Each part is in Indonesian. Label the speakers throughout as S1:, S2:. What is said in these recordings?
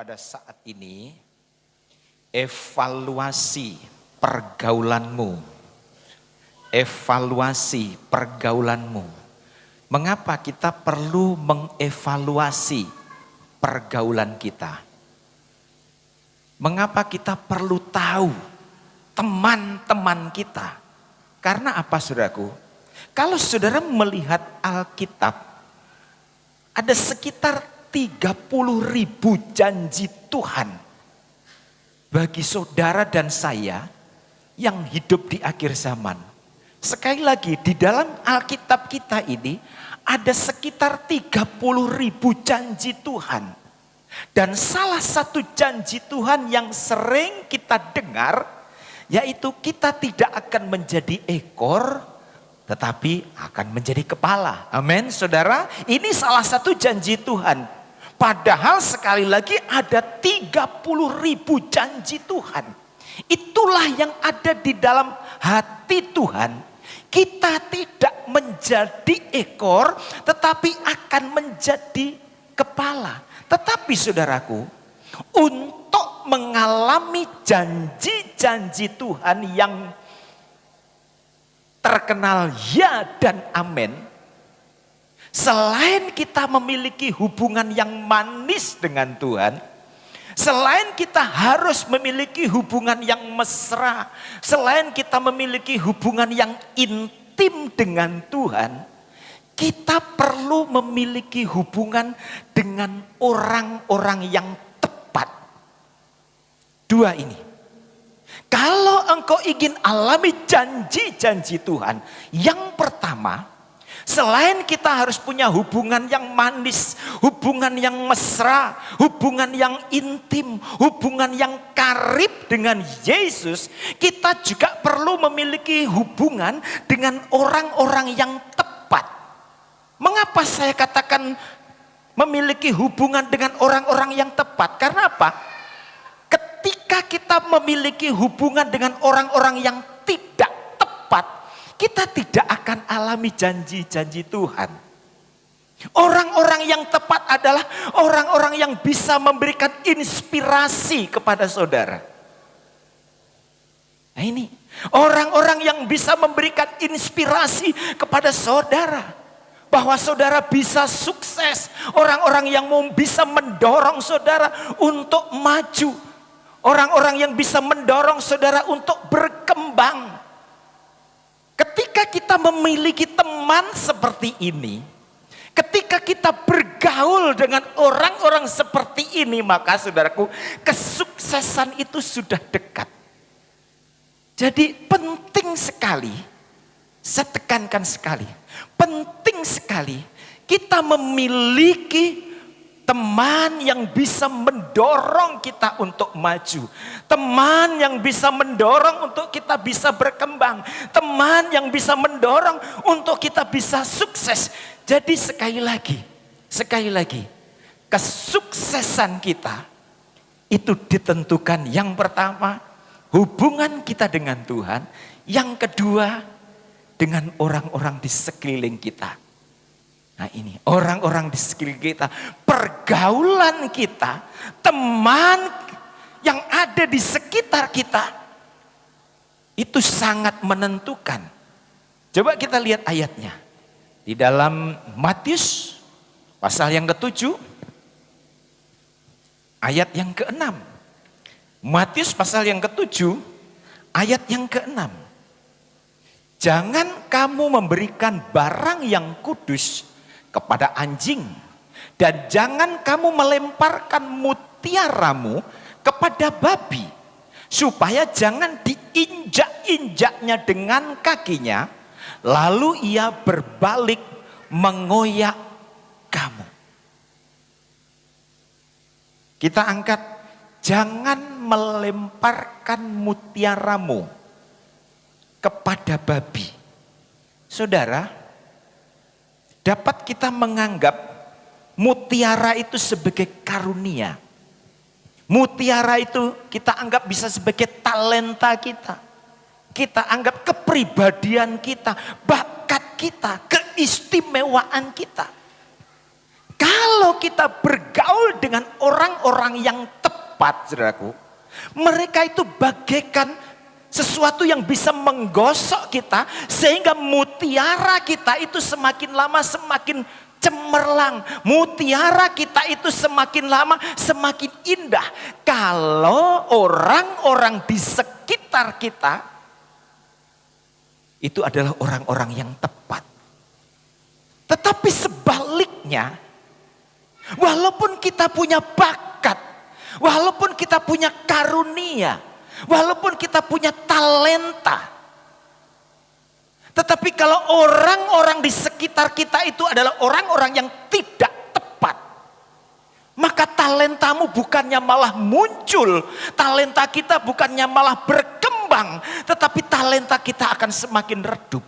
S1: pada saat ini, evaluasi pergaulanmu. Evaluasi pergaulanmu. Mengapa kita perlu mengevaluasi pergaulan kita? Mengapa kita perlu tahu teman-teman kita? Karena apa, saudaraku? Kalau saudara melihat Alkitab, ada sekitar 30.000 janji Tuhan bagi saudara dan saya yang hidup di akhir zaman. Sekali lagi, di dalam Alkitab kita ini ada sekitar 30.000 janji Tuhan. Dan salah satu janji Tuhan yang sering kita dengar, yaitu kita tidak akan menjadi ekor, tetapi akan menjadi kepala. Amin, saudara. Ini salah satu janji Tuhan. Padahal sekali lagi ada 30.000 janji Tuhan. Itulah yang ada di dalam hati Tuhan. Kita tidak menjadi ekor, tetapi akan menjadi kepala. Tetapi saudaraku, untuk mengalami janji-janji Tuhan yang terkenal ya dan amin, selain kita memiliki hubungan yang manis dengan Tuhan, selain kita harus memiliki hubungan yang mesra, selain kita memiliki hubungan yang intim dengan Tuhan, kita perlu memiliki hubungan dengan orang-orang yang tepat. Dua ini. Kalau engkau ingin alami janji-janji Tuhan, yang pertama, selain kita harus punya hubungan yang manis, hubungan yang mesra, hubungan yang intim, hubungan yang karib dengan Yesus, kita juga perlu memiliki hubungan dengan orang-orang yang tepat. Mengapa saya katakan memiliki hubungan dengan orang-orang yang tepat? Karena apa? Ketika kita memiliki hubungan dengan orang-orang yang tidak tepat, kita tidak akan alami janji-janji Tuhan. Orang-orang yang tepat adalah orang-orang yang bisa memberikan inspirasi kepada saudara. Nah ini, orang-orang yang bisa memberikan inspirasi kepada saudara. Bahwa saudara bisa sukses. Orang-orang yang bisa mendorong saudara untuk maju. Orang-orang yang bisa mendorong saudara untuk berkembang. Ketika kita memiliki teman seperti ini, ketika kita bergaul dengan orang-orang seperti ini, maka saudaraku, kesuksesan itu sudah dekat. Jadi penting sekali, saya tekankan sekali, penting sekali kita memiliki teman yang bisa mendorong kita untuk maju. Teman yang bisa mendorong untuk kita bisa berkembang. Teman yang bisa mendorong untuk kita bisa sukses. Jadi sekali lagi, kesuksesan kita itu ditentukan yang pertama, hubungan kita dengan Tuhan. Yang kedua, dengan orang-orang di sekeliling kita. Nah ini, orang-orang di sekeliling kita, pergaulan kita, teman yang ada di sekitar kita, itu sangat menentukan. Coba kita lihat ayatnya. Di dalam Matius pasal yang ke-7, ayat yang ke-6. Matius pasal yang ke-7, ayat yang ke-6. Jangan kamu memberikan barang yang kudus kepada anjing. Dan jangan kamu melemparkan mutiaramu kepada babi. Supaya jangan diinjak-injaknya dengan kakinya. Lalu ia berbalik mengoyak kamu. Kita angkat, jangan melemparkan mutiaramu kepada babi. Saudara, dapat kita menganggap mutiara itu sebagai karunia. Mutiara itu kita anggap bisa sebagai talenta kita. Kita anggap kepribadian kita, bakat kita, keistimewaan kita. Kalau kita bergaul dengan orang-orang yang tepat, saudaraku. Mereka itu bagaikan sesuatu yang bisa menggosok kita sehingga mutiara kita itu semakin lama semakin cemerlang. Mutiara kita itu semakin lama semakin indah. Kalau orang-orang di sekitar kita itu adalah orang-orang yang tepat. Tetapi sebaliknya, walaupun kita punya bakat, walaupun kita punya karunia, walaupun kita punya talenta, tetapi kalau orang-orang di sekitar kita itu adalah orang-orang yang tidak tepat, maka talentamu bukannya malah muncul, talenta kita bukannya malah berkembang, tetapi talenta kita akan semakin redup.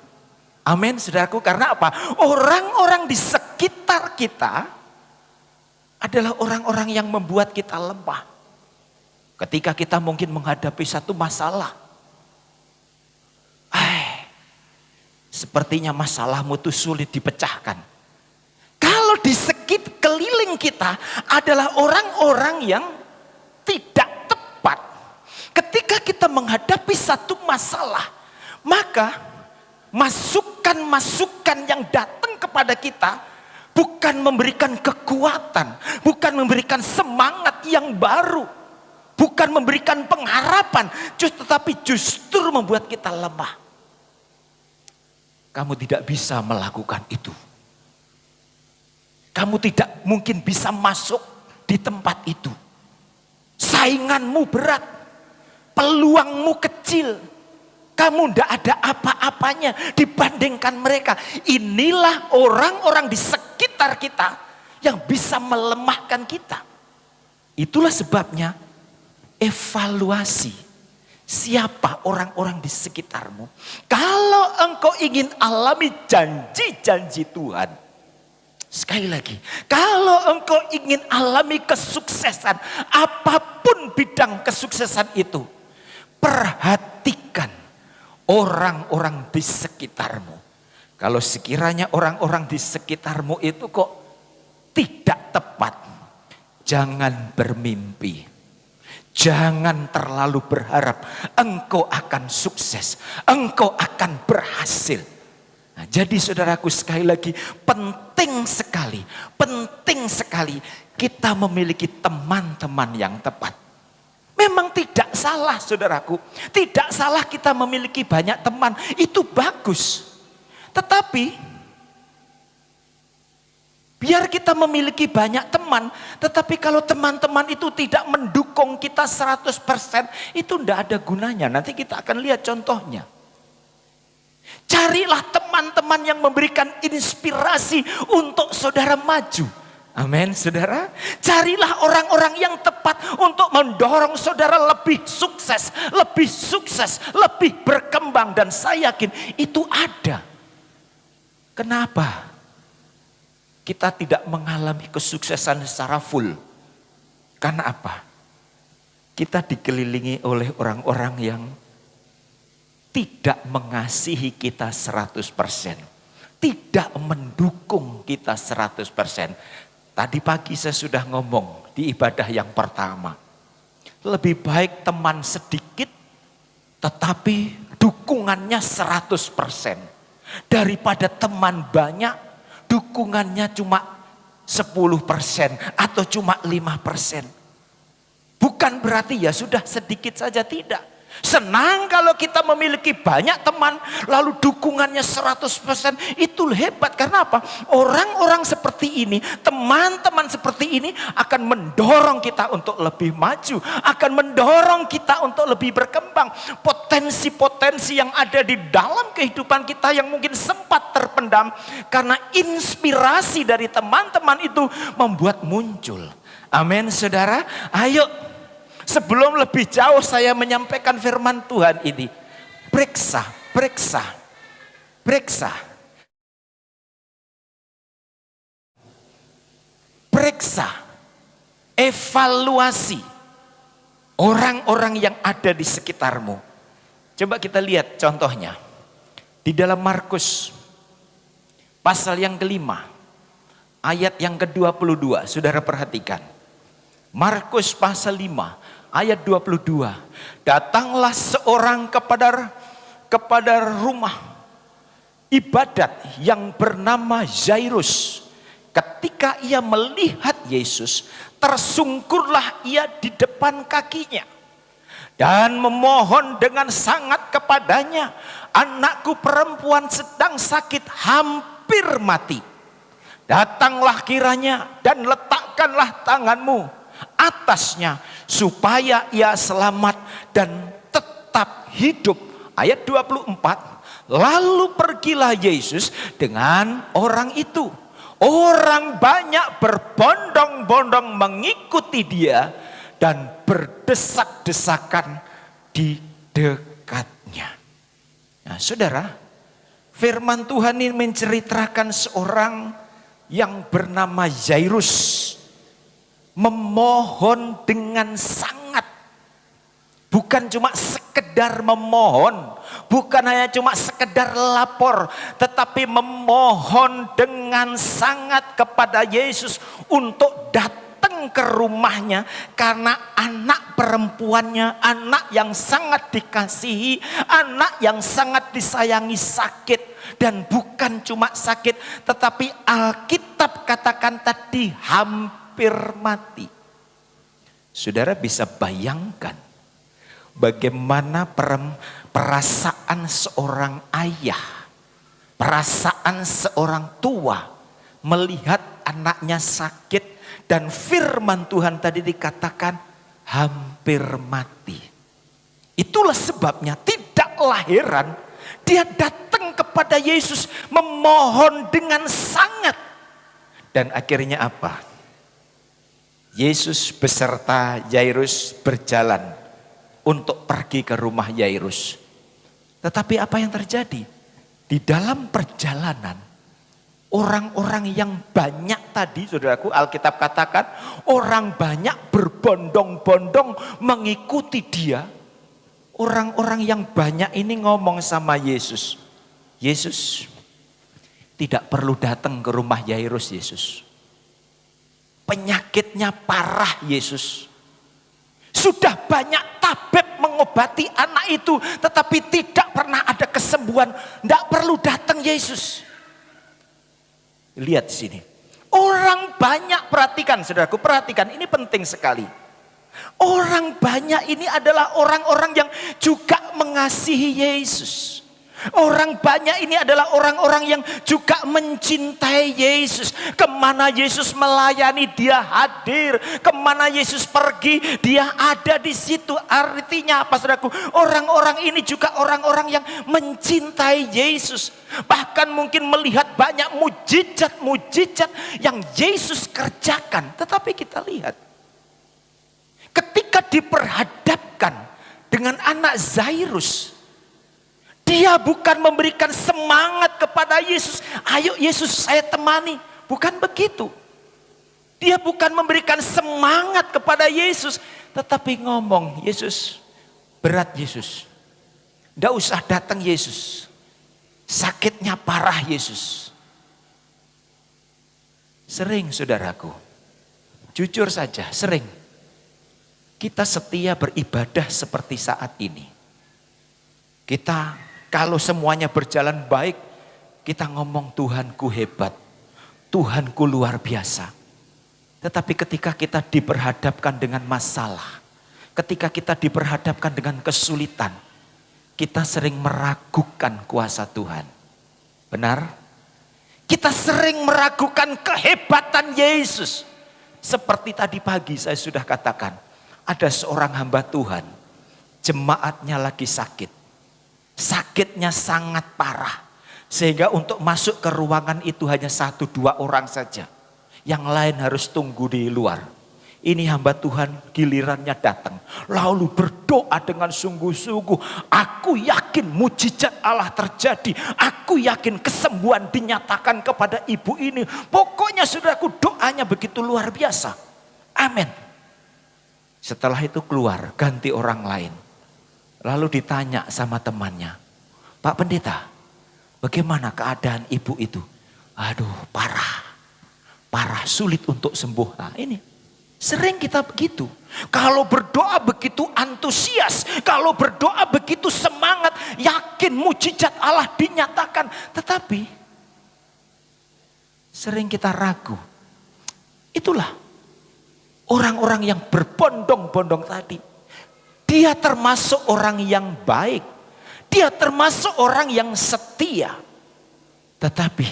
S1: Amin, saudaraku. Karena apa? Orang-orang di sekitar kita adalah orang-orang yang membuat kita lemah. Ketika kita mungkin menghadapi satu masalah, sepertinya masalahmu itu sulit dipecahkan. Kalau di sekeliling kita adalah orang-orang yang tidak tepat. Ketika kita menghadapi satu masalah, maka masukan-masukan yang datang kepada kita bukan memberikan kekuatan, bukan memberikan semangat yang baru, bukan memberikan pengharapan, tetapi justru membuat kita lemah. Kamu tidak bisa melakukan itu. Kamu tidak mungkin bisa masuk di tempat itu. Sainganmu berat, peluangmu kecil. Kamu tidak ada apa-apanya dibandingkan mereka. Inilah orang-orang di sekitar kita yang bisa melemahkan kita. Itulah sebabnya evaluasi. Siapa orang-orang di sekitarmu? Kalau engkau ingin alami janji-janji Tuhan. Sekali lagi, kalau engkau ingin alami kesuksesan, apapun bidang kesuksesan itu, perhatikan orang-orang di sekitarmu. Kalau sekiranya orang-orang di sekitarmu itu kok tidak tepat, jangan bermimpi. Jangan terlalu berharap engkau akan sukses, engkau akan berhasil. Nah, jadi saudaraku, sekali lagi penting sekali kita memiliki teman-teman yang tepat. Memang tidak salah saudaraku, tidak salah kita memiliki banyak teman, itu bagus. Tetapi biar kita memiliki banyak teman, tetapi kalau teman-teman itu tidak mendukung kita 100%, itu tidak ada gunanya. Nanti kita akan lihat contohnya. Carilah teman-teman yang memberikan inspirasi untuk saudara maju. Amin, saudara. Carilah orang-orang yang tepat untuk mendorong saudara lebih sukses, lebih berkembang. Dan saya yakin itu ada. Kenapa kita tidak mengalami kesuksesan secara full? Karena apa? Kita dikelilingi oleh orang-orang yang tidak mengasihi kita 100%. Tidak mendukung kita 100%. Tadi pagi saya sudah ngomong di ibadah yang pertama. Lebih baik teman sedikit tetapi dukungannya 100%. Daripada teman banyak dukungannya cuma 10% atau cuma 5%. Bukan berarti ya sudah sedikit saja, tidak. Senang kalau kita memiliki banyak teman lalu dukungannya 100%, itu hebat. Karena apa? Orang-orang seperti ini, teman-teman seperti ini akan mendorong kita untuk lebih maju, akan mendorong kita untuk lebih berkembang. Potensi-potensi yang ada di dalam kehidupan kita yang mungkin sempat terpendam, karena inspirasi dari teman-teman itu membuat muncul. Amin, saudara. Ayo, sebelum lebih jauh saya menyampaikan firman Tuhan ini, periksa. Evaluasi orang-orang yang ada di sekitarmu. Coba kita lihat contohnya. Di dalam Markus pasal yang ke-5, ayat yang ke-22, saudara perhatikan. Markus pasal 5 ayat 22. Datanglah seorang kepada rumah ibadat yang bernama Jairus. Ketika ia melihat Yesus, tersungkurlah ia di depan kakinya dan memohon dengan sangat kepadanya, anakku perempuan sedang sakit, hampir mati. Datanglah kiranya dan letakkanlah tanganmu atasnya supaya ia selamat dan tetap hidup. Ayat 24, lalu pergilah Yesus dengan orang itu. Orang banyak berbondong-bondong mengikuti dia dan berdesak-desakan di dekatnya. Nah, saudara, firman Tuhan ini menceritakan seorang yang bernama Jairus memohon dengan sangat. Bukan cuma sekedar memohon, bukan hanya cuma sekedar lapor, tetapi memohon dengan sangat kepada Yesus untuk datang ke rumahnya, karena anak perempuannya, anak yang sangat dikasihi, anak yang sangat disayangi sakit. Dan bukan cuma sakit, tetapi Alkitab katakan tadi hampir mati. Saudara bisa bayangkan bagaimana perasaan seorang ayah, perasaan seorang tua melihat anaknya sakit, dan firman Tuhan tadi dikatakan hampir mati. Itulah sebabnya tidaklah heran dia datang kepada Yesus memohon dengan sangat. Dan akhirnya apa? Yesus beserta Jairus berjalan untuk pergi ke rumah Jairus. Tetapi apa yang terjadi? Di dalam perjalanan, orang-orang yang banyak tadi, saudaraku, Alkitab katakan orang banyak berbondong-bondong mengikuti dia. Orang-orang yang banyak ini ngomong sama Yesus, Yesus tidak perlu datang ke rumah Jairus, Yesus. Penyakitnya parah, Yesus. Sudah banyak tabib mengobati anak itu, tetapi tidak pernah ada kesembuhan. Tidak perlu datang, Yesus. Lihat di sini. Orang banyak, perhatikan saudaraku, perhatikan, ini penting sekali. Orang banyak ini adalah orang-orang yang juga mengasihi Yesus. Orang banyak ini adalah orang-orang yang juga mencintai Yesus. Kemana Yesus melayani, dia hadir. Kemana Yesus pergi, dia ada di situ. Artinya apa, saudaraku? Orang-orang ini juga orang-orang yang mencintai Yesus. Bahkan mungkin melihat banyak mujizat-mujizat yang Yesus kerjakan. Tetapi kita lihat, ketika diperhadapkan dengan anak Jairus, dia bukan memberikan semangat kepada Yesus. Ayo Yesus, saya temani. Bukan begitu. Dia bukan memberikan semangat kepada Yesus. Tetapi ngomong, Yesus, berat Yesus. Tidak usah datang Yesus. Sakitnya parah Yesus. Sering saudaraku, jujur saja sering kita setia beribadah seperti saat ini. Kita kalau semuanya berjalan baik, kita ngomong Tuhanku hebat, Tuhanku luar biasa. Tetapi ketika kita diperhadapkan dengan masalah, ketika kita diperhadapkan dengan kesulitan, kita sering meragukan kuasa Tuhan. Benar? Kita sering meragukan kehebatan Yesus. Seperti tadi pagi saya sudah katakan, ada seorang hamba Tuhan, jemaatnya lagi sakit. Sakitnya sangat parah. Sehingga untuk masuk ke ruangan itu hanya 1-2 orang saja. Yang lain harus tunggu di luar. Ini hamba Tuhan gilirannya datang. Lalu berdoa dengan sungguh-sungguh. Aku yakin mujizat Allah terjadi. Aku yakin kesembuhan dinyatakan kepada ibu ini. Pokoknya saudaraku, doanya begitu luar biasa. Amin. Setelah itu keluar, ganti orang lain. Lalu ditanya sama temannya, Pak Pendeta, bagaimana keadaan ibu itu? Aduh, parah, sulit untuk sembuh. Nah ini, Sering kita begitu. Kalau berdoa begitu antusias, kalau berdoa begitu semangat, yakin mujizat Allah dinyatakan. Tetapi sering kita ragu. Itulah orang-orang yang berbondong-bondong tadi. Dia termasuk orang yang baik. Dia termasuk orang yang setia. Tetapi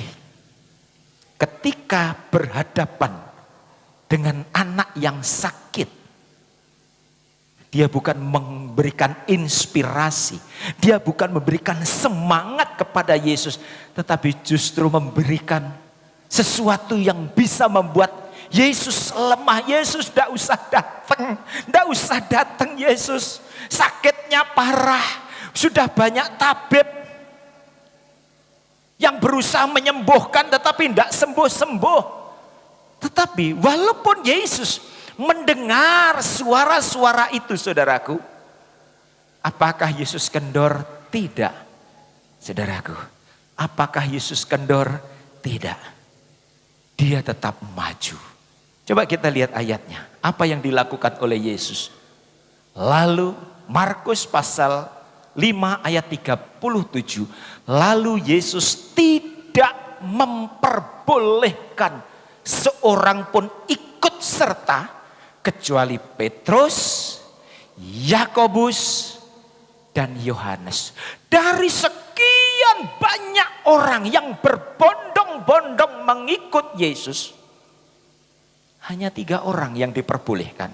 S1: ketika berhadapan dengan anak yang sakit, dia bukan memberikan inspirasi, dia bukan memberikan semangat kepada Yesus, tetapi justru memberikan sesuatu yang bisa membuat Yesus lemah. Yesus tidak usah datang, tidak usah datang Yesus. Sakitnya parah, sudah banyak tabib yang berusaha menyembuhkan tetapi tidak sembuh-sembuh. Tetapi walaupun Yesus mendengar suara-suara itu, saudaraku, apakah Yesus kendor? Tidak. Saudaraku, apakah Yesus kendor? Tidak. Dia tetap maju. Coba kita lihat ayatnya. Apa yang dilakukan oleh Yesus? Lalu Markus pasal 5 ayat 37. Lalu Yesus tidak memperbolehkan seorang pun ikut serta kecuali Petrus, Yakobus, dan Yohanes. Dari sekian banyak orang yang berbondong-bondong mengikut Yesus, hanya 3 orang yang diperbolehkan.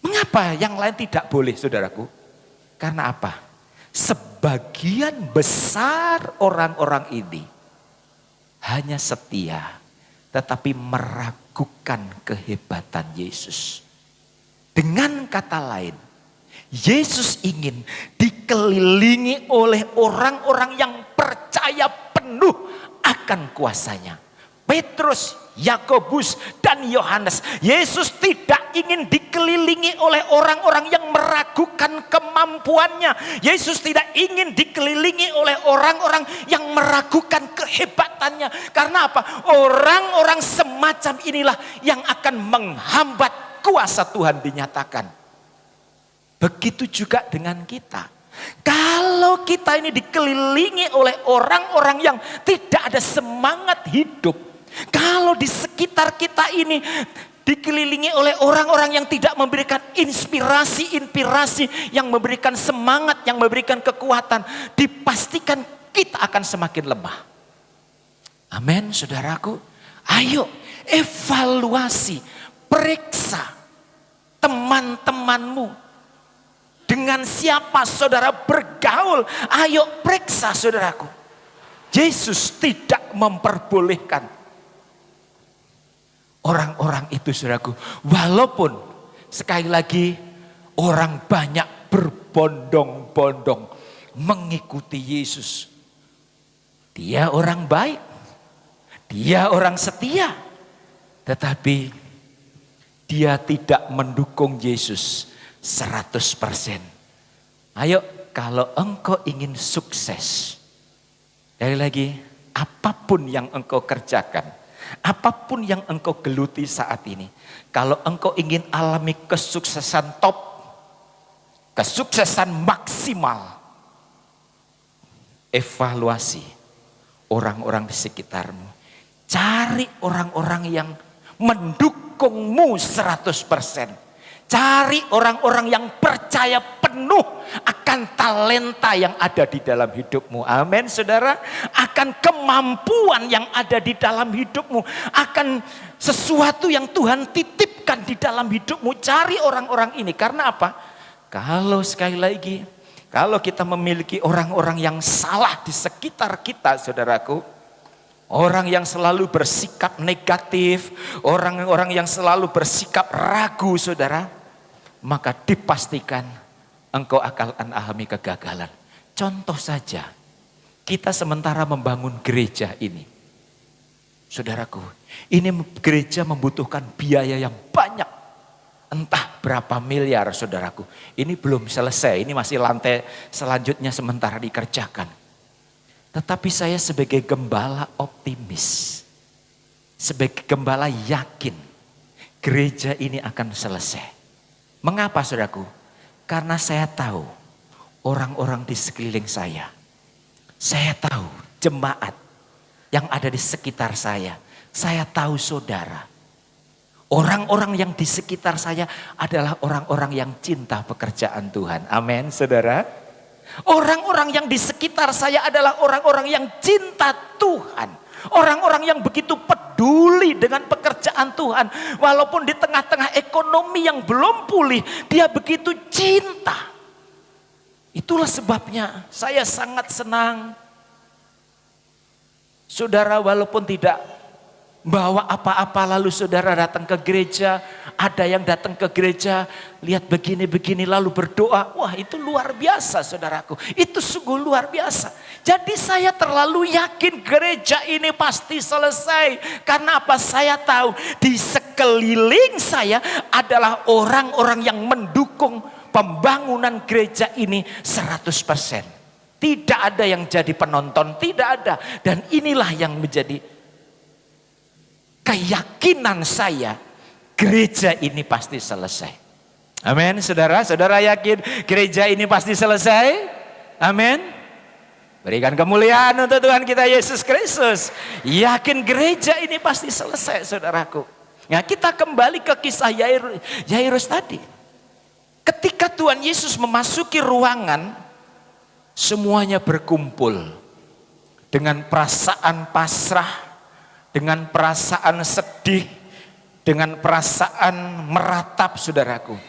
S1: Mengapa yang lain tidak boleh, saudaraku? Karena apa? Sebagian besar orang-orang ini hanya setia, tetapi meragukan kehebatan Yesus. Dengan kata lain, Yesus ingin dikelilingi oleh orang-orang yang percaya penuh akan kuasanya. Petrus, Yakobus, dan Yohanes. Yesus tidak ingin dikelilingi oleh orang-orang yang meragukan kemampuannya. Yesus tidak ingin dikelilingi oleh orang-orang yang meragukan kehebatannya. Karena apa? Orang-orang semacam inilah yang akan menghambat kuasa Tuhan dinyatakan. Begitu juga dengan kita. Kalau kita ini dikelilingi oleh orang-orang yang tidak ada semangat hidup, kalau di sekitar kita ini dikelilingi oleh orang-orang yang tidak memberikan inspirasi, yang memberikan semangat, yang memberikan kekuatan, dipastikan kita akan semakin lemah. Amin, saudaraku. Ayo evaluasi, periksa teman-temanmu. Dengan siapa saudara bergaul, ayo periksa, saudaraku. Yesus tidak memperbolehkan orang-orang itu, saudaraku. Walaupun sekali lagi orang banyak berbondong-bondong mengikuti Yesus. Dia orang baik, dia orang setia, tetapi dia tidak mendukung Yesus 100%. Ayo, kalau engkau ingin sukses, sekali lagi, apapun yang engkau kerjakan, apapun yang engkau geluti saat ini, kalau engkau ingin alami kesuksesan top, kesuksesan maksimal, evaluasi orang-orang di sekitarmu. Cari orang-orang yang mendukungmu 100%. Cari orang-orang yang percaya penuh akan talenta yang ada di dalam hidupmu. Amin, saudara. Akan kemampuan yang ada di dalam hidupmu. Akan sesuatu yang Tuhan titipkan di dalam hidupmu. Cari orang-orang ini. Karena apa? Kalau sekali lagi, kalau kita memiliki orang-orang yang salah di sekitar kita, saudaraku. Orang yang selalu bersikap negatif. Orang-orang yang selalu bersikap ragu, saudara. Maka dipastikan engkau akan alami kegagalan. Contoh saja, kita sementara membangun gereja ini. Saudaraku, ini gereja membutuhkan biaya yang banyak. Entah berapa miliar, saudaraku. Ini belum selesai, ini masih lantai selanjutnya sementara dikerjakan. Tetapi saya sebagai gembala optimis. Sebagai gembala yakin. gereja ini akan selesai. Mengapa saudaraku? Karena saya tahu orang-orang di sekeliling saya. Saya tahu jemaat yang ada di sekitar saya. Saya tahu saudara. Orang-orang yang di sekitar saya adalah orang-orang yang cinta pekerjaan Tuhan. Amin, saudara. Orang-orang yang di sekitar saya adalah orang-orang yang cinta Tuhan. Orang-orang yang begitu peduli dengan pekerjaan Tuhan. Walaupun di tengah-tengah ekonomi yang belum pulih, dia begitu cinta. Itulah sebabnya saya sangat senang. Saudara, walaupun tidak bawa apa-apa, lalu saudara datang ke gereja, ada yang datang ke gereja, lihat begini-begini lalu berdoa. Wah, itu luar biasa saudaraku. Itu sungguh luar biasa. Jadi saya terlalu yakin gereja ini pasti selesai. Karena apa? Saya tahu di sekeliling saya adalah orang-orang yang mendukung pembangunan gereja ini 100%. Tidak ada yang jadi penonton, tidak ada. Dan inilah yang menjadi keyakinan saya, gereja ini pasti selesai. Amin, saudara. Saudara yakin gereja ini pasti selesai? Amin. Berikan kemuliaan untuk Tuhan kita Yesus Kristus. Yakin gereja ini pasti selesai, saudaraku. Nah, kita kembali ke kisah Yairus tadi. Ketika Tuhan Yesus memasuki ruangan, semuanya berkumpul dengan perasaan pasrah, dengan perasaan sedih, dengan perasaan meratap, saudaraku.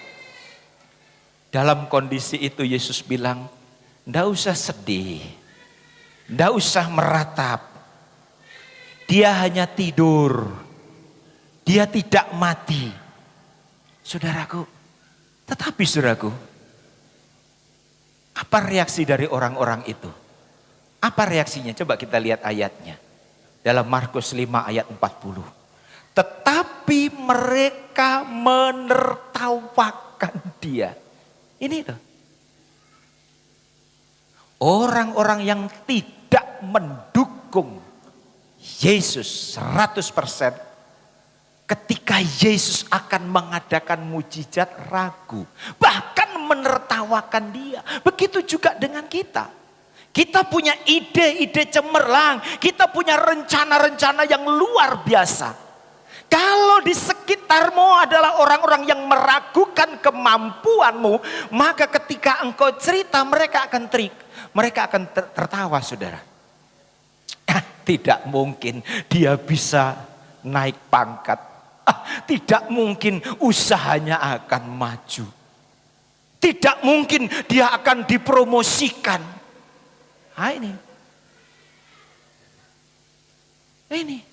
S1: Dalam kondisi itu Yesus bilang, "Nggak usah sedih, nggak usah meratap. Dia hanya tidur, dia tidak mati." Saudaraku, tetapi saudaraku, apa reaksi dari orang-orang itu? Apa reaksinya? Coba kita lihat ayatnya. Dalam Markus 5 ayat 40. Tetapi mereka menertawakan dia. Ini tuh. Orang-orang yang tidak mendukung Yesus 100%. Ketika Yesus akan mengadakan mujizat ragu. Bahkan menertawakan dia. Begitu juga dengan kita. Kita punya ide-ide cemerlang. Kita punya rencana-rencana yang luar biasa. Kalau di sekitarmu adalah orang-orang yang meragukan kemampuanmu, maka ketika engkau cerita mereka akan tertawa, saudara. Tidak mungkin dia bisa naik pangkat. Tidak mungkin usahanya akan maju. Tidak mungkin dia akan dipromosikan. Ini.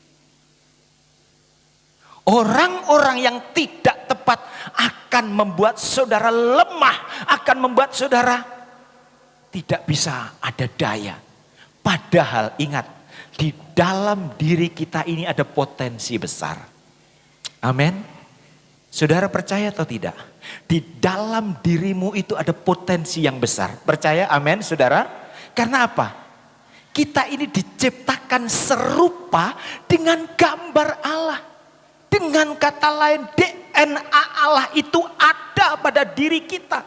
S1: Orang-orang yang tidak tepat akan membuat saudara lemah, akan membuat saudara tidak bisa ada daya. Padahal ingat, di dalam diri kita ini ada potensi besar. Amin. Saudara percaya atau tidak? Di dalam dirimu itu ada potensi yang besar. Percaya? Amin, saudara? Karena apa? Kita ini diciptakan serupa dengan gambar Allah. Dengan kata lain, DNA Allah itu ada pada diri kita.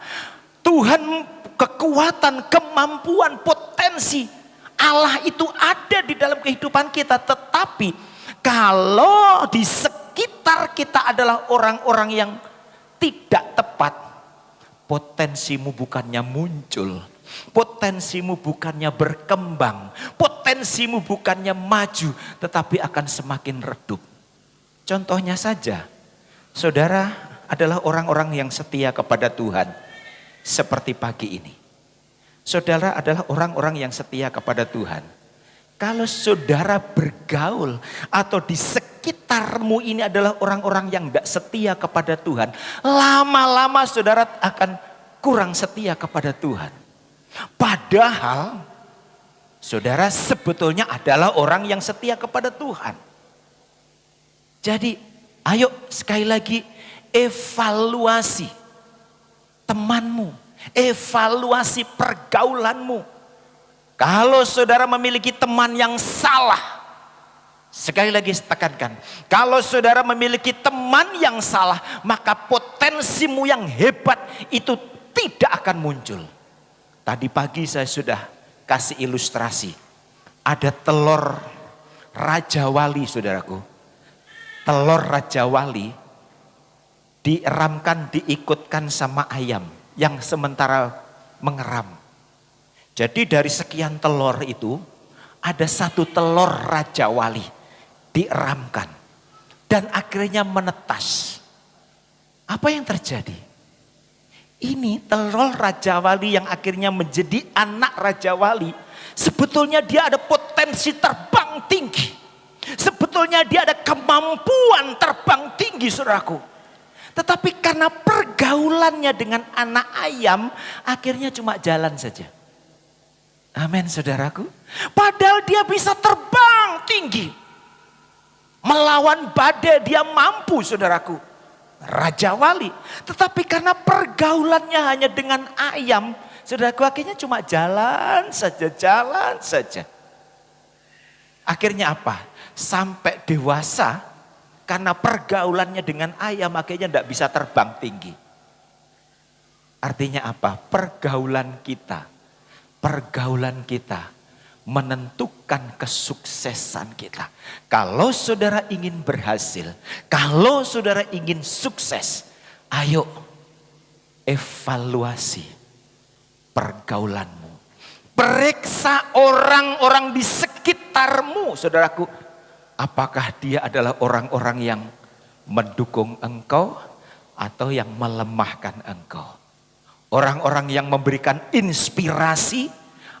S1: Tuhan, kekuatan, kemampuan, potensi Allah itu ada di dalam kehidupan kita. Tetapi kalau di sekitar kita adalah orang-orang yang tidak tepat, potensimu bukannya muncul. Potensimu bukannya berkembang, potensimu bukannya maju, tetapi akan semakin redup. Contohnya saja, saudara adalah orang-orang yang setia kepada Tuhan. Seperti pagi ini. Saudara adalah orang-orang yang setia kepada Tuhan. Kalau saudara bergaul atau di sekitarmu ini adalah orang-orang yang tidak setia kepada Tuhan, lama-lama saudara akan kurang setia kepada Tuhan. Padahal saudara sebetulnya adalah orang yang setia kepada Tuhan. Jadi ayo sekali lagi evaluasi temanmu, evaluasi pergaulanmu. Kalau saudara memiliki teman yang salah, Sekali lagi tekankan, kalau saudara memiliki teman yang salah, maka potensimu yang hebat itu tidak akan muncul. Tadi pagi saya sudah kasih ilustrasi. Ada telur Raja Wali, saudaraku. Telur Raja Wali dieramkan, diikutkan sama ayam yang sementara mengeram. Jadi dari sekian telur itu, ada satu telur Raja Wali dieramkan dan akhirnya menetas. Apa yang terjadi? Ini telur Raja Wali yang akhirnya menjadi anak Raja Wali, sebetulnya dia ada potensi terbang tinggi. Sebetulnya dia ada kemampuan terbang tinggi, saudaraku. Tetapi karena pergaulannya dengan anak ayam, akhirnya cuma jalan saja. Amin, saudaraku. Padahal dia bisa terbang tinggi. Melawan badai dia mampu, saudaraku. Raja Wali. Tetapi karena pergaulannya hanya dengan ayam, saudaraku, akhirnya cuma jalan saja. Akhirnya apa? Sampai dewasa, karena pergaulannya dengan ayam, akhirnya tidak bisa terbang tinggi. Artinya apa? Pergaulan kita menentukan kesuksesan kita. Kalau saudara ingin berhasil, kalau saudara ingin sukses, ayo evaluasi pergaulanmu. Periksa orang-orang di sekitarmu, saudaraku. Apakah dia adalah orang-orang yang mendukung engkau atau yang melemahkan engkau? Orang-orang yang memberikan inspirasi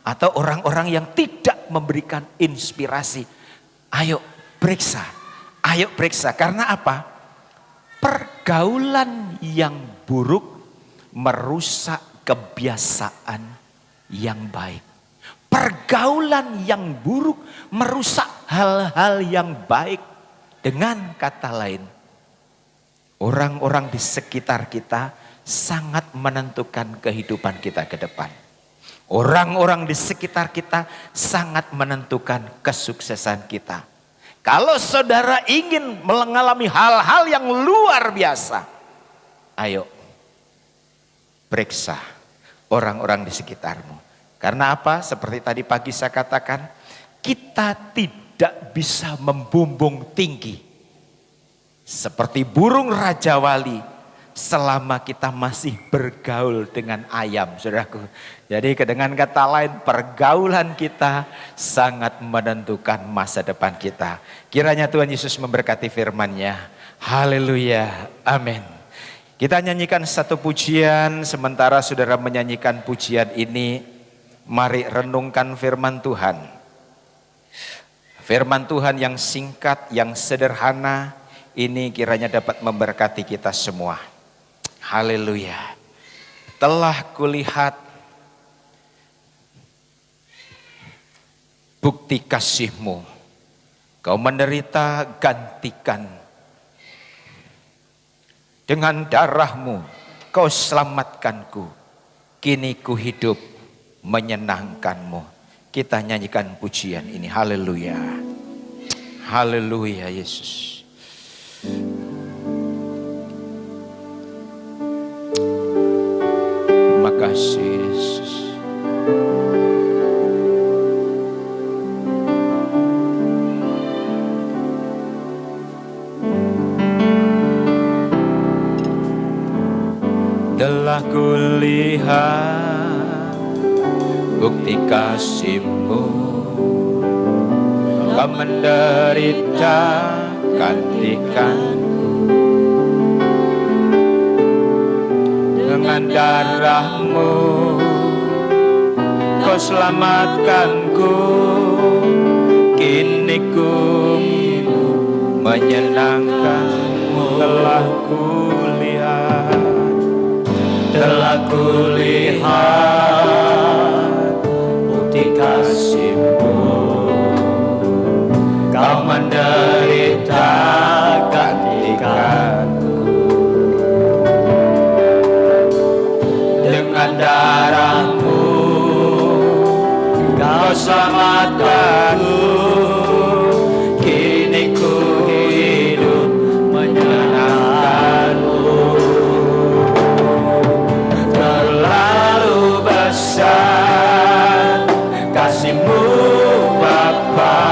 S1: atau orang-orang yang tidak memberikan inspirasi. Ayo periksa. Karena apa? Pergaulan yang buruk merusak kebiasaan yang baik. Pergaulan yang buruk merusak hal-hal yang baik. Dengan kata lain, orang-orang di sekitar kita sangat menentukan kehidupan kita ke depan. Orang-orang di sekitar kita sangat menentukan kesuksesan kita. Kalau saudara ingin mengalami hal-hal yang luar biasa, ayo periksa orang-orang di sekitarmu. Karena apa? Seperti tadi pagi saya katakan, kita tidak bisa membumbung tinggi seperti burung Raja Wali selama kita masih bergaul dengan ayam, saudaraku. Jadi dengan kata lain, pergaulan kita sangat menentukan masa depan kita. Kiranya Tuhan Yesus memberkati firman-Nya. Haleluya, amin. Kita nyanyikan satu pujian, sementara saudara menyanyikan pujian ini, mari renungkan firman Tuhan. Firman Tuhan yang singkat, yang sederhana, ini kiranya dapat memberkati kita semua. Haleluya. Telah kulihat bukti kasih-Mu. Kau menderita, gantikan. Dengan darah-Mu Kau selamatkanku. Kini ku hidup menyenangkan-Mu. Kita nyanyikan pujian ini. Haleluya. Haleluya Yesus. Terima kasih Yesus. Telah kulihat bukti kasih-Mu. Kau menderita, gantikanku. Dengan darah-Mu Kau selamatkanku. Kini ku menyenangkan-Mu. Telah kulihat bukti kasih-Mu. Kau menderita, gantikanku. Dengan darah-Mu Kau selamatkanku. Kini Bapa.